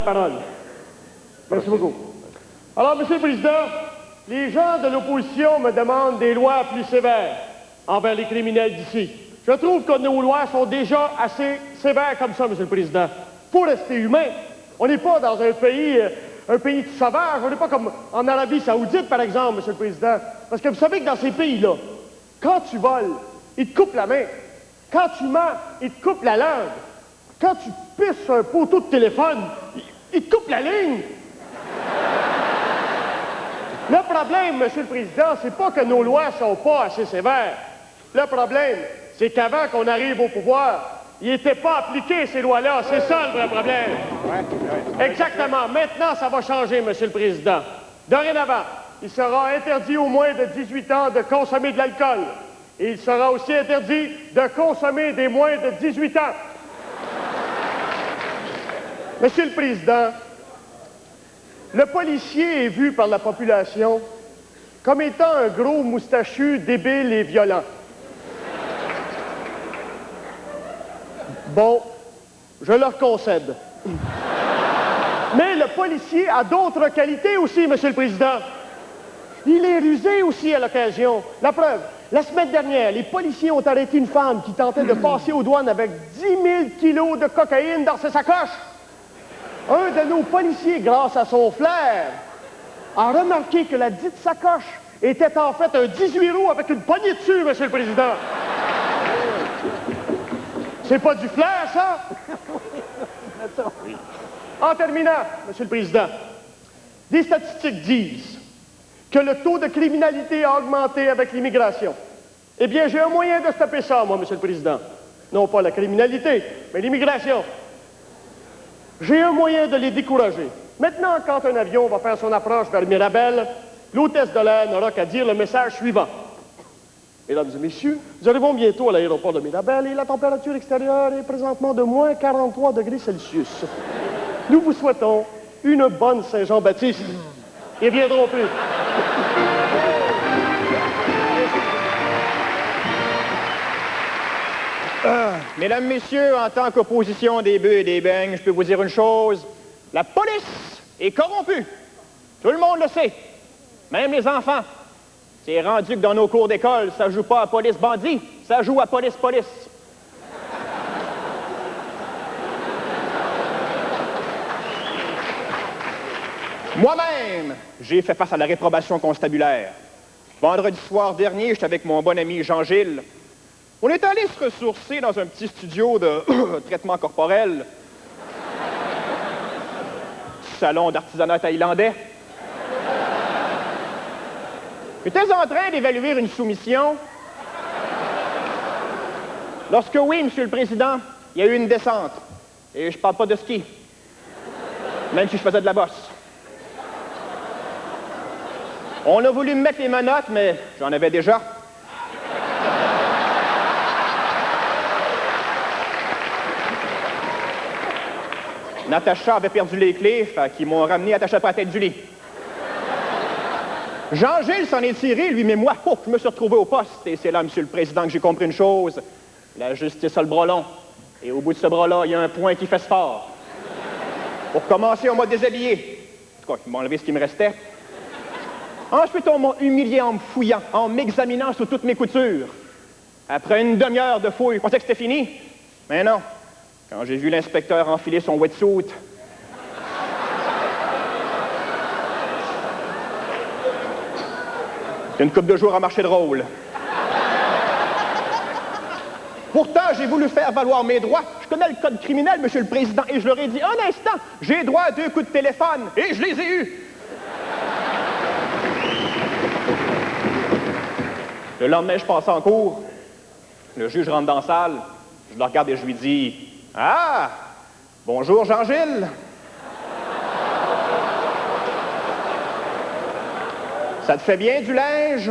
Parole. Merci beaucoup. Alors, Monsieur le Président, les gens de l'opposition me demandent des lois plus sévères envers les criminels d'ici. Je trouve que nos lois sont déjà assez sévères comme ça, Monsieur le Président. Faut rester humain. On n'est pas dans un pays de sauvages. On n'est pas comme en Arabie Saoudite, par exemple, Monsieur le Président. Parce que vous savez que dans ces pays-là, quand tu voles, ils te coupent la main. Quand tu mens, ils te coupent la langue. Quand tu pisses sur un poteau de téléphone, ils te coupent la ligne. Le problème, Monsieur le Président, c'est pas que nos lois sont pas assez sévères. Le problème, c'est qu'avant qu'on arrive au pouvoir, ils n'étaient pas appliqués, ces lois-là. C'est ça le vrai problème. Exactement. Maintenant, ça va changer, Monsieur le Président. Dorénavant, il sera interdit aux moins de 18 ans de consommer de l'alcool. Et il sera aussi interdit de consommer des moins de 18 ans. Monsieur le Président, le policier est vu par la population comme étant un gros moustachu débile et violent. Bon, je leur concède. Mais le policier a d'autres qualités aussi, Monsieur le Président. Il est rusé aussi à l'occasion. La preuve, la semaine dernière, les policiers ont arrêté une femme qui tentait de passer aux douanes avec 10 000 kilos de cocaïne dans ses sacoches. Un de nos policiers, grâce à son flair, a remarqué que la dite sacoche était en fait un 18 roues avec une poignée dessus, Monsieur le Président. C'est pas du flair, ça? En terminant, Monsieur le Président, des statistiques disent que le taux de criminalité a augmenté avec l'immigration. Eh bien, j'ai un moyen de stopper ça, moi, Monsieur le Président. Non pas la criminalité, mais l'immigration. J'ai un moyen de les décourager. Maintenant, quand un avion va faire son approche vers Mirabel, l'hôtesse de l'air n'aura qu'à dire le message suivant. Mesdames et messieurs, nous arrivons bientôt à l'aéroport de Mirabel et la température extérieure est présentement de moins 43 degrés Celsius. Nous vous souhaitons une bonne Saint-Jean-Baptiste. Et viendront plus. Mesdames, Messieurs, en tant qu'opposition des bœufs et des beignes, je peux vous dire une chose. La police est corrompue. Tout le monde le sait. Même les enfants. C'est rendu que dans nos cours d'école, ça joue pas à police-bandit, ça joue à police-police. Moi-même, j'ai fait face à la réprobation constabulaire. Vendredi soir dernier, j'étais avec mon bon ami Jean-Gilles. On est allé se ressourcer dans un petit studio de traitement corporel. Salon d'artisanat thaïlandais. J'étais en train d'évaluer une soumission. Lorsque, oui, Monsieur le Président, il y a eu une descente. Et je parle pas de ski. Même si je faisais de la bosse. On a voulu me mettre les menottes, mais j'en avais déjà. Natacha avait perdu les clés, fait qu'ils m'ont ramené attaché à la tête du lit. Jean-Gilles s'en est tiré, lui, mais moi, je me suis retrouvé au poste. Et c'est là, Monsieur le Président, que j'ai compris une chose. La justice a le bras long. Et au bout de ce bras-là, il y a un point qui fait fort. Pour commencer, on m'a déshabillé. En tout cas, ils m'ont enlevé ce qui me restait. Ensuite, on m'a humilié en me fouillant, en m'examinant sous toutes mes coutures. Après une demi-heure de fouille, je pensais que c'était fini. Mais non. Quand j'ai vu l'inspecteur enfiler son wetsuit, c'est une couple de jours à marcher drôle. Pourtant, j'ai voulu faire valoir mes droits. Je connais le code criminel, Monsieur le Président, et je leur ai dit, un instant, j'ai droit à 2 coups de téléphone, et je les ai eus. Le lendemain, je passe en cours. Le juge rentre dans la salle. Je le regarde et je lui dis, « Ah! Bonjour, Jean-Gilles! » Ça te fait bien du linge?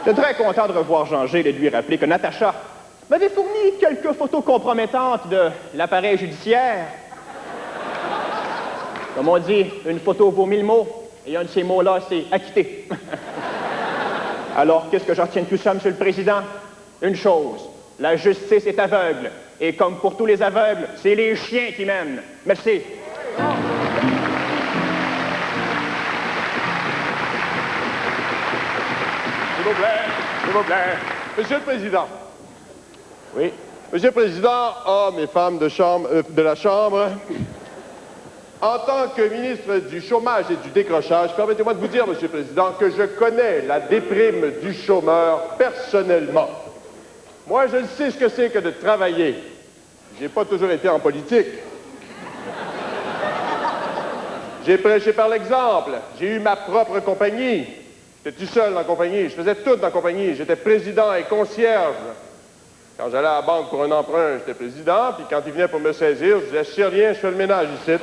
J'étais très content de revoir Jean-Gilles et de lui rappeler que Natacha m'avait fourni quelques photos compromettantes de l'appareil judiciaire. Comme on dit, une photo vaut 1000 mots, et un de ces mots-là, c'est « acquitté ». Alors, qu'est-ce que j'en retiens de tout ça, Monsieur le Président? Une chose, la justice est aveugle. Et comme pour tous les aveugles, c'est les chiens qui mènent. Merci. S'il vous plaît, s'il vous plaît. Monsieur le Président. Oui. Monsieur le Président, hommes et femmes de la Chambre, en tant que ministre du Chômage et du Décrochage, permettez-moi de vous dire, Monsieur le Président, que je connais la déprime du chômeur personnellement. Moi, je sais ce que c'est que de travailler. J'ai pas toujours été en politique. J'ai prêché par l'exemple. J'ai eu ma propre compagnie. J'étais tout seul dans la compagnie. Je faisais tout dans la compagnie. J'étais président et concierge. Quand j'allais à la banque pour un emprunt, j'étais président. Puis quand il venait pour me saisir, je disais, je sais rien, je fais le ménage ici.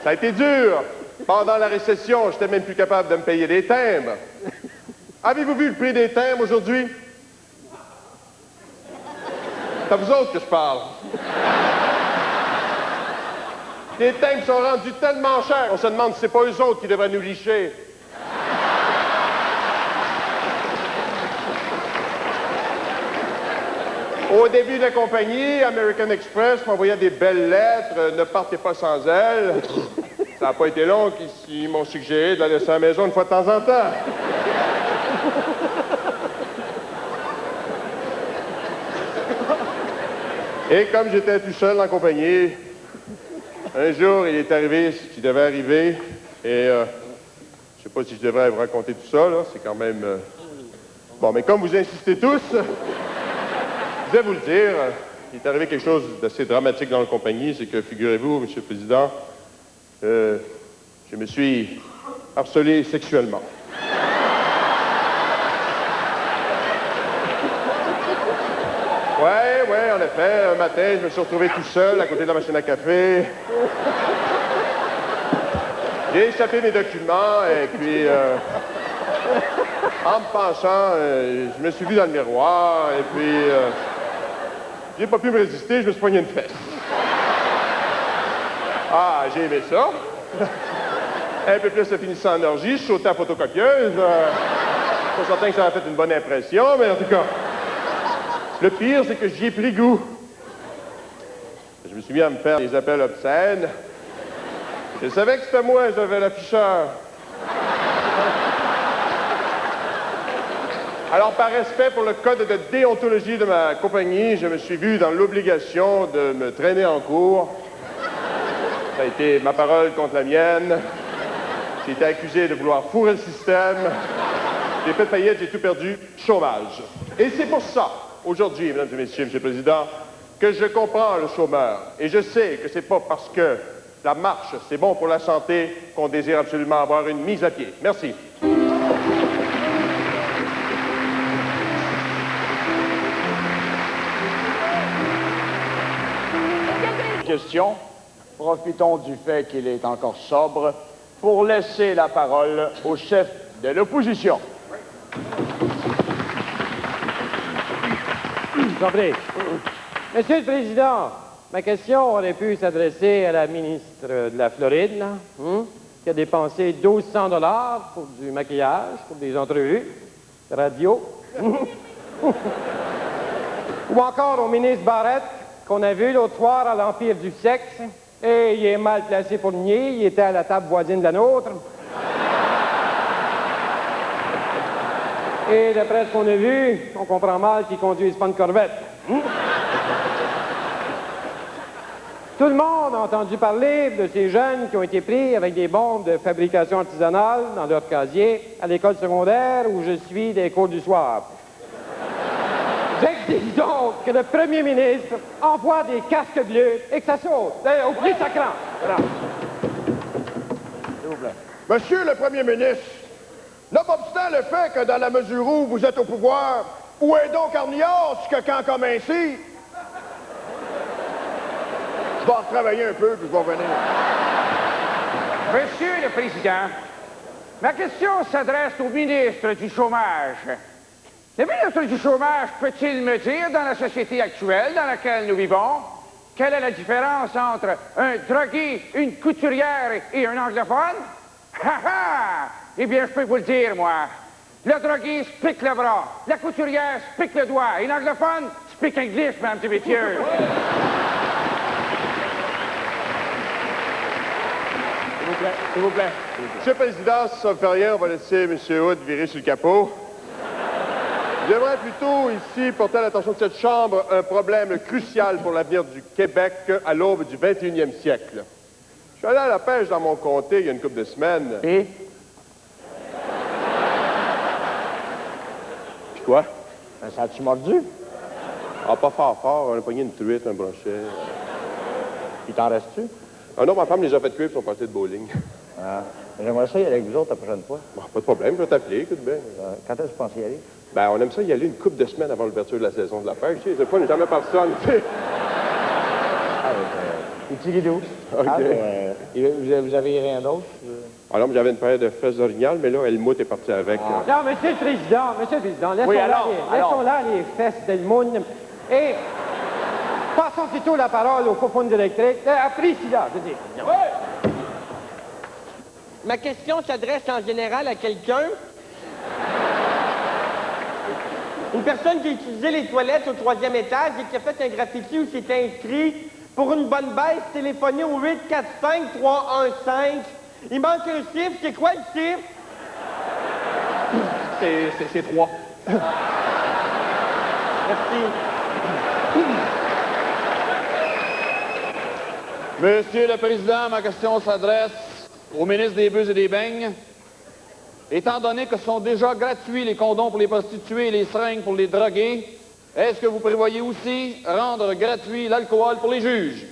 Ça a été dur. Pendant la récession, j'étais même plus capable de me payer des timbres. Avez-vous vu le prix des timbres aujourd'hui? C'est à vous autres que je parle. Les timbres sont rendus tellement chers, on se demande si c'est pas eux autres qui devraient nous licher. Au début de la compagnie, American Express m'envoyait des belles lettres, ne partez pas sans elles. Ça n'a pas été long qu'ils m'ont suggéré de la laisser à la maison une fois de temps en temps. Et comme j'étais tout seul dans la compagnie, un jour, il est arrivé ce qui devait arriver, et je sais pas si je devrais vous raconter tout ça, là, c'est quand même... Bon, mais comme vous insistez tous, je vais vous le dire, il est arrivé quelque chose d'assez dramatique dans la compagnie, c'est que, figurez-vous, Monsieur le Président, je me suis harcelé sexuellement. Ouais, en effet, un matin, je me suis retrouvé tout seul à côté de la machine à café. J'ai échappé mes documents et puis, en me penchant, je me suis vu dans le miroir et puis, j'ai pas pu me résister, je me suis poigné une fesse. Ah, j'ai aimé ça. Un peu plus, ça finissait en orgie, je sautais à la photocopieuse. Pas certain que ça a fait une bonne impression, mais en tout cas... Le pire, c'est que j'y ai pris goût. Je me suis mis à me faire des appels obscènes. Je savais que c'était moi, j'avais l'afficheur. Alors, par respect pour le code de déontologie de ma compagnie, je me suis vu dans l'obligation de me traîner en cours. Ça a été ma parole contre la mienne. J'ai été accusé de vouloir fourrer le système. J'ai fait faillite, j'ai tout perdu. Chômage. Et c'est pour ça... Aujourd'hui, mesdames et messieurs, Monsieur le Président, que je comprends le chômeur. Et je sais que c'est pas parce que la marche, c'est bon pour la santé qu'on désire absolument avoir une mise à pied. Merci. Question. Profitons du fait qu'il est encore sobre pour laisser la parole au chef de l'opposition. Monsieur le Président, ma question aurait pu s'adresser à la ministre de la Floride, là, qui a dépensé 1200 $ pour du maquillage, pour des entrevues, radio. Ou encore au ministre Barrett, qu'on a vu l'autre soir à l'Empire du Sexe, et il est mal placé pour nier, il était à la table voisine de la nôtre. Et d'après ce qu'on a vu, on comprend mal qu'ils conduisent pas une corvette. Tout le monde a entendu parler de ces jeunes qui ont été pris avec des bombes de fabrication artisanale dans leur casier à l'école secondaire où je suis des cours du soir. J'exige donc que le premier ministre envoie des casques bleus et que ça saute au plus sacrant. Voilà. S'il vous plaît. Monsieur le Premier ministre, nonobstant le fait que dans la mesure où vous êtes au pouvoir, où est donc Arnios que quand comme ainsi? Je vais retravailler un peu, puis je vais revenir. Monsieur le Président, ma question s'adresse au ministre du Chômage. Le ministre du Chômage peut-il me dire, dans la société actuelle dans laquelle nous vivons, quelle est la différence entre un drogué, une couturière et un anglophone? Ha ha! Eh bien, je peux vous le dire, moi. Le drogué se pique le bras. La couturière se pique le doigt. Et l'anglophone se pique English, mesdames et messieurs. S'il vous plaît, s'il vous plaît. Monsieur le Président, si ça ne fait rien, on va laisser M. Hood virer sur le capot. J'aimerais plutôt ici porter à l'attention de cette Chambre un problème crucial pour l'avenir du Québec à l'aube du 21e siècle. Je suis allé à la pêche dans mon comté il y a une couple de semaines. Et? Puis quoi? Ben, ça a-tu mordu? Ah, pas fort, on a pogné une truite, un brochet. Il t'en reste-tu? Ah non, ma femme les a fait cuire et sont partis de bowling. Ah. J'aimerais ça y aller avec vous autres la prochaine fois. Bon, pas de problème, je vais t'appeler, écoute bien. Quand est-ce que tu penses y aller? Ben, on aime ça y aller une couple de semaines avant l'ouverture de la saison de la pêche. Tu sais, cette fois, on n'est jamais personne, tu sais. Ah, petit guidou. OK. Ah, vous avez rien d'autre? Alors, j'avais une paire de fesses originales, mais là, Helmut est parti avec. Non, Monsieur le Président, laissons Oui, là alors. les fesses d'Elmoun. Et passons plutôt la parole au coupon électrique. Apprécie là, je veux dire. Ma question s'adresse en général à quelqu'un. Une personne qui a utilisé les toilettes au 3e étage et qui a fait un graffiti où c'était inscrit « Pour une bonne baisse, téléphonez au 845-315 ». Il manque un chiffre. C'est quoi le chiffre? C'est 3. Merci. Monsieur le Président, ma question s'adresse au ministre des Bœufs et des Beignes. Étant donné que sont déjà gratuits les condoms pour les prostituées et les seringues pour les drogués, est-ce que vous prévoyez aussi rendre gratuit l'alcool pour les juges?